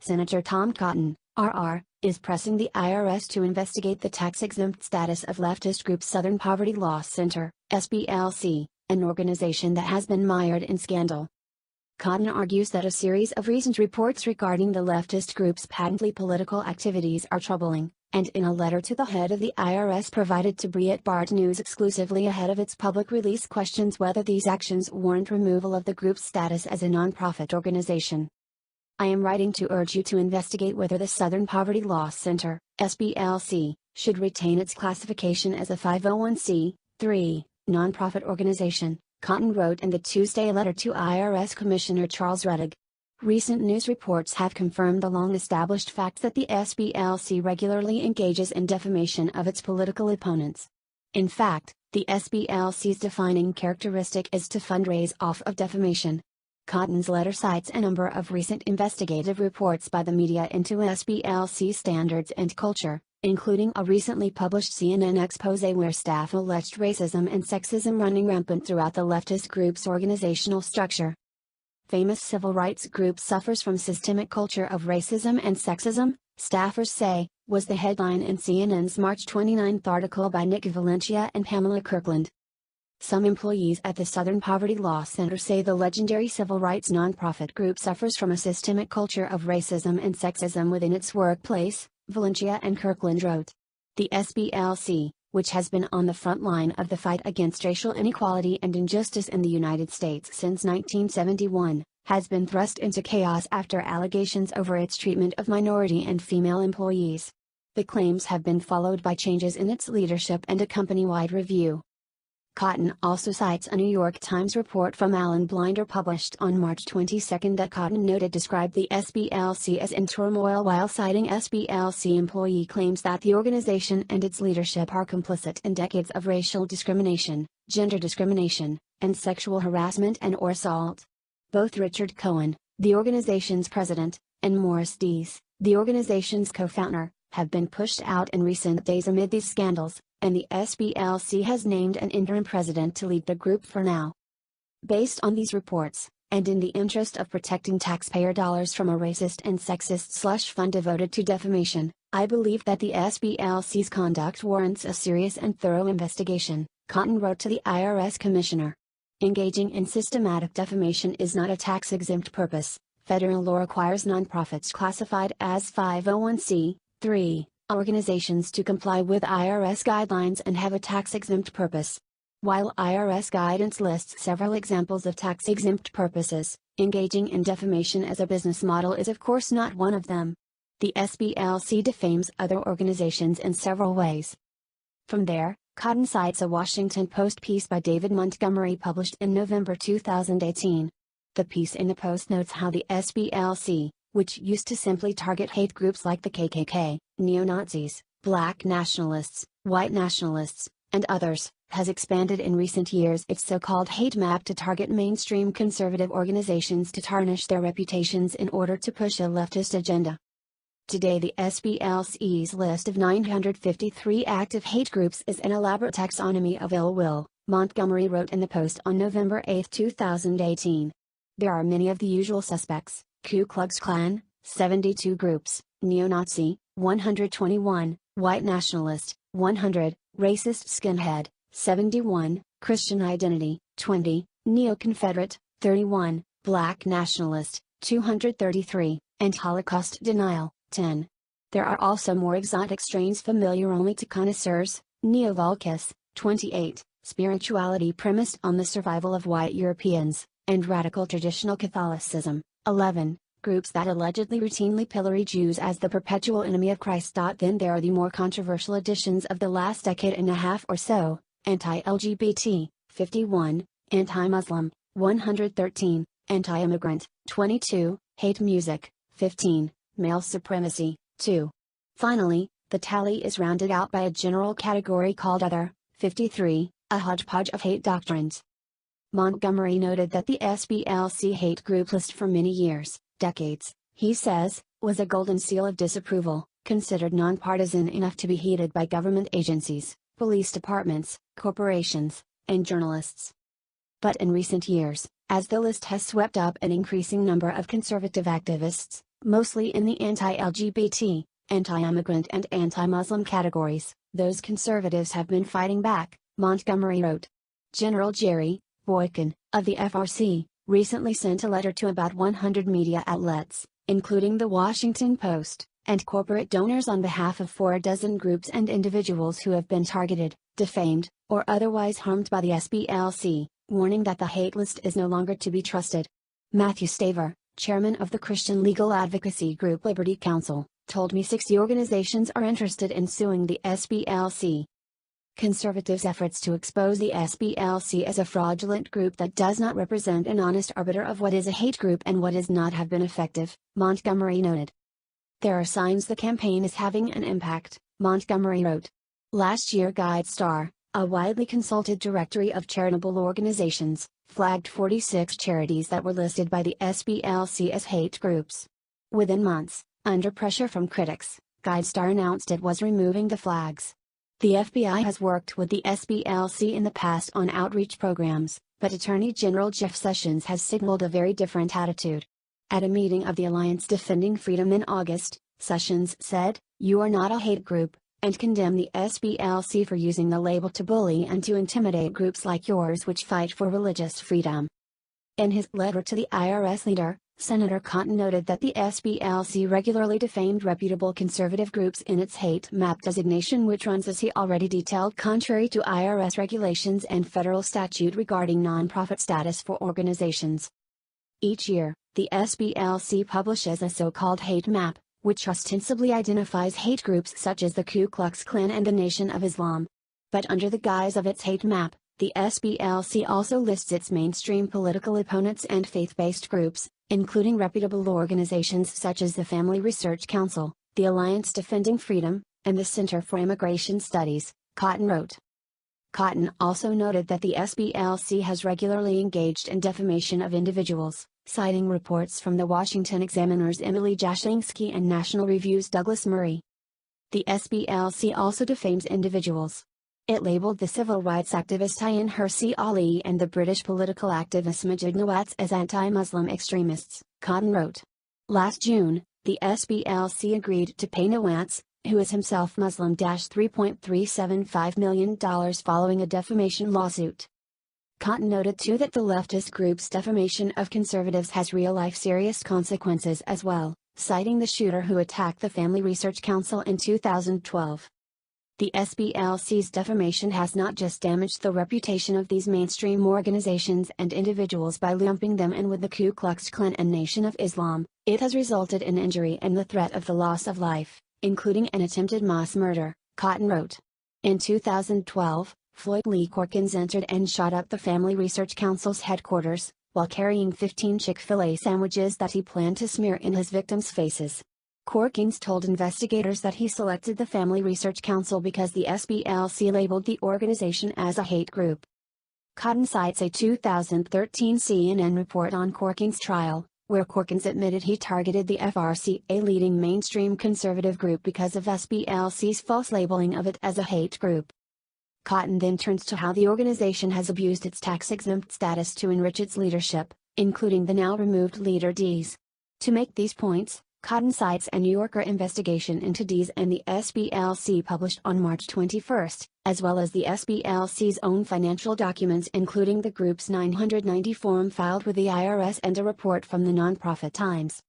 Senator Tom Cotton, RR, is pressing the IRS to investigate the tax-exempt status of leftist group Southern Poverty Law Center, SPLC, an organization that has been mired in scandal. Cotton argues that a series of recent reports regarding the leftist group's patently political activities are troubling, and in a letter to the head of the IRS provided to Breitbart News exclusively ahead of its public release questions whether these actions warrant removal of the group's status as a nonprofit organization. I am writing to urge you to investigate whether the Southern Poverty Law Center, SPLC, should retain its classification as a 501c3 nonprofit organization, Cotton wrote in the Tuesday letter to IRS Commissioner Charles Rettig. Recent news reports have confirmed the long-established fact that the SPLC regularly engages in defamation of its political opponents. In fact, the SPLC's defining characteristic is to fundraise off of defamation. Cotton's letter cites a number of recent investigative reports by the media into SPLC standards and culture, including a recently published CNN expose where staff alleged racism and sexism running rampant throughout the leftist group's organizational structure. Famous civil rights group suffers from systemic culture of racism and sexism, staffers say, was the headline in CNN's March 29 article by Nick Valencia and Pamela Kirkland. Some employees at the Southern Poverty Law Center say the legendary civil rights nonprofit group suffers from a systemic culture of racism and sexism within its workplace, Valencia and Kirkland wrote. The SPLC, which has been on the front line of the fight against racial inequality and injustice in the United States since 1971, has been thrust into chaos after allegations over its treatment of minority and female employees. The claims have been followed by changes in its leadership and a company-wide review. Cotton also cites a New York Times report from Alan Blinder published on March 22 that Cotton noted described the SPLC as in turmoil while citing SPLC employee claims that the organization and its leadership are complicit in decades of racial discrimination, gender discrimination, and sexual harassment and/or assault. Both Richard Cohen, the organization's president, and Morris Dees, the organization's co-founder, have been pushed out in recent days amid these scandals, and the SPLC has named an interim president to lead the group for now. Based on these reports, and in the interest of protecting taxpayer dollars from a racist and sexist slush fund devoted to defamation, I believe that the SPLC's conduct warrants a serious and thorough investigation, Cotton wrote to the IRS commissioner. Engaging in systematic defamation is not a tax-exempt purpose. Federal law requires nonprofits classified as 501c3 organizations to comply with IRS guidelines and have a tax-exempt purpose. While IRS guidance lists several examples of tax-exempt purposes, engaging in defamation as a business model is of course not one of them. The SPLC defames other organizations in several ways. From there, Cotton cites a Washington Post piece by David Montgomery published in November 2018. The piece in the Post notes how the SPLC, which used to simply target hate groups like the KKK, neo-Nazis, black nationalists, white nationalists, and others, has expanded in recent years its so-called hate map to target mainstream conservative organizations to tarnish their reputations in order to push a leftist agenda. Today the SPLC's list of 953 active hate groups is an elaborate taxonomy of ill will, Montgomery wrote in the Post on November 8, 2018. There are many of the usual suspects: Ku Klux Klan, 72 groups, neo-Nazi, 121, white nationalist, 100, racist skinhead, 71, Christian identity, 20, neo-Confederate, 31, black nationalist, 233, and Holocaust denial, 10. There are also more exotic strains familiar only to connoisseurs: neo-Vulcus, 28, spirituality premised on the survival of white Europeans, and radical traditional Catholicism, 11, groups that allegedly routinely pillory Jews as the perpetual enemy of Christ. Then there are the more controversial additions of the last decade and a half or so: anti-LGBT, 51, anti-Muslim, 113, anti-immigrant, 22, hate music, 15, male supremacy, 2. Finally, the tally is rounded out by a general category called Other, 53, a hodgepodge of hate doctrines. Montgomery noted that the SPLC hate group list for many years, decades, he says, was a golden seal of disapproval, considered nonpartisan enough to be heeded by government agencies, police departments, corporations, and journalists. But in recent years, as the list has swept up an increasing number of conservative activists, mostly in the anti-LGBT, anti-immigrant and anti-Muslim categories. Those conservatives have been fighting back, Montgomery wrote. General Jerry Boykin, of the FRC, recently sent a letter to about 100 media outlets, including The Washington Post, and corporate donors on behalf of 4 groups and individuals who have been targeted, defamed, or otherwise harmed by the SPLC, warning that the hate list is no longer to be trusted. Matthew Staver, chairman of the Christian legal advocacy group Liberty Counsel, told me 60 organizations are interested in suing the SPLC. Conservatives' efforts to expose the SPLC as a fraudulent group that does not represent an honest arbiter of what is a hate group and what is not have been effective, Montgomery noted. There are signs the campaign is having an impact, Montgomery wrote. Last year GuideStar, a widely consulted directory of charitable organizations, flagged 46 charities that were listed by the SPLC as hate groups. Within months, under pressure from critics, GuideStar announced it was removing the flags. The FBI has worked with the SPLC in the past on outreach programs, but Attorney General Jeff Sessions has signaled a very different attitude. At a meeting of the Alliance Defending Freedom in August, Sessions said, "You are not a hate group," and condemned the SPLC for using the label to bully and to intimidate groups like yours which fight for religious freedom. In his letter to the IRS leader, Senator Cotton noted that the SPLC regularly defamed reputable conservative groups in its hate map designation, which runs, as he already detailed, contrary to IRS regulations and federal statute regarding nonprofit status for organizations. Each year, the SPLC publishes a so-called hate map, which ostensibly identifies hate groups such as the Ku Klux Klan and the Nation of Islam. But under the guise of its hate map, the SPLC also lists its mainstream political opponents and faith-based groups, including reputable organizations such as the Family Research Council, the Alliance Defending Freedom, and the Center for Immigration Studies, Cotton wrote. Cotton also noted that the SPLC has regularly engaged in defamation of individuals, citing reports from the Washington Examiner's Emily Jashinsky and National Review's Douglas Murray. The SPLC also defames individuals. It labeled the civil rights activist Ayan Hirsi Ali and the British political activist Masood Nawaz as anti-Muslim extremists, Cotton wrote. Last June, the SPLC agreed to pay Nawaz, who is himself Muslim, $3.375 million following a defamation lawsuit. Cotton noted too that the leftist group's defamation of conservatives has real-life serious consequences as well, citing the shooter who attacked the Family Research Council in 2012. The SPLC's defamation has not just damaged the reputation of these mainstream organizations and individuals by lumping them in with the Ku Klux Klan and Nation of Islam, it has resulted in injury and the threat of the loss of life, including an attempted mass murder, Cotton wrote. In 2012, Floyd Lee Corkins entered and shot up the Family Research Council's headquarters, while carrying 15 Chick-fil-A sandwiches that he planned to smear in his victims' faces. Corkins told investigators that he selected the Family Research Council because the SPLC labeled the organization as a hate group. Cotton cites a 2013 CNN report on Corkins' trial, where Corkins admitted he targeted the FRC, a leading mainstream conservative group, because of SPLC's false labeling of it as a hate group. Cotton then turns to how the organization has abused its tax-exempt status to enrich its leadership, including the now-removed leader Dees. To make these points, Cotton cites a New Yorker investigation into Dees and the SPLC published on March 21, as well as the SPLC's own financial documents, including the group's 990 form filed with the IRS and a report from the nonprofit Times.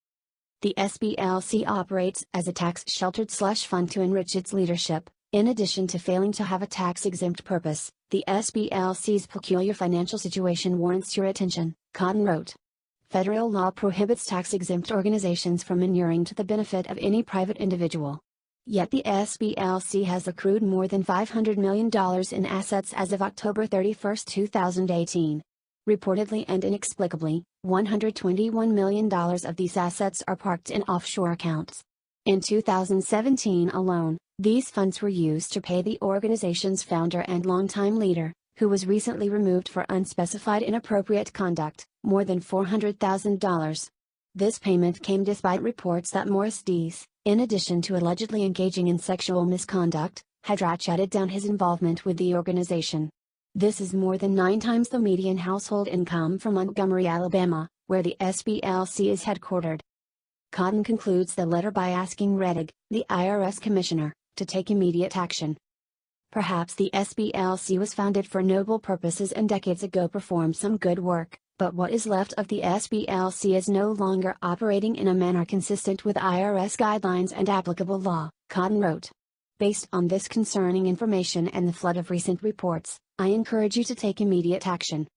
The SPLC operates as a tax-sheltered slush fund to enrich its leadership. In addition to failing to have a tax-exempt purpose, the SPLC's peculiar financial situation warrants your attention, Cotton wrote. Federal law prohibits tax-exempt organizations from inuring to the benefit of any private individual. Yet the SPLC has accrued more than $500 million in assets as of October 31, 2018. Reportedly and inexplicably, $121 million of these assets are parked in offshore accounts. In 2017 alone, these funds were used to pay the organization's founder and longtime leader, who was recently removed for unspecified inappropriate conduct, more than $400,000. This payment came despite reports that Morris Dees, in addition to allegedly engaging in sexual misconduct, had ratcheted down his involvement with the organization. This is more than 9 times the median household income for Montgomery, Alabama, where the SPLC is headquartered. Cotton concludes the letter by asking Rettig, the IRS commissioner, to take immediate action. Perhaps the SBLC was founded for noble purposes and decades ago performed some good work, but what is left of the SBLC is no longer operating in a manner consistent with IRS guidelines and applicable law, Cotton wrote. Based on this concerning information and the flood of recent reports, I encourage you to take immediate action.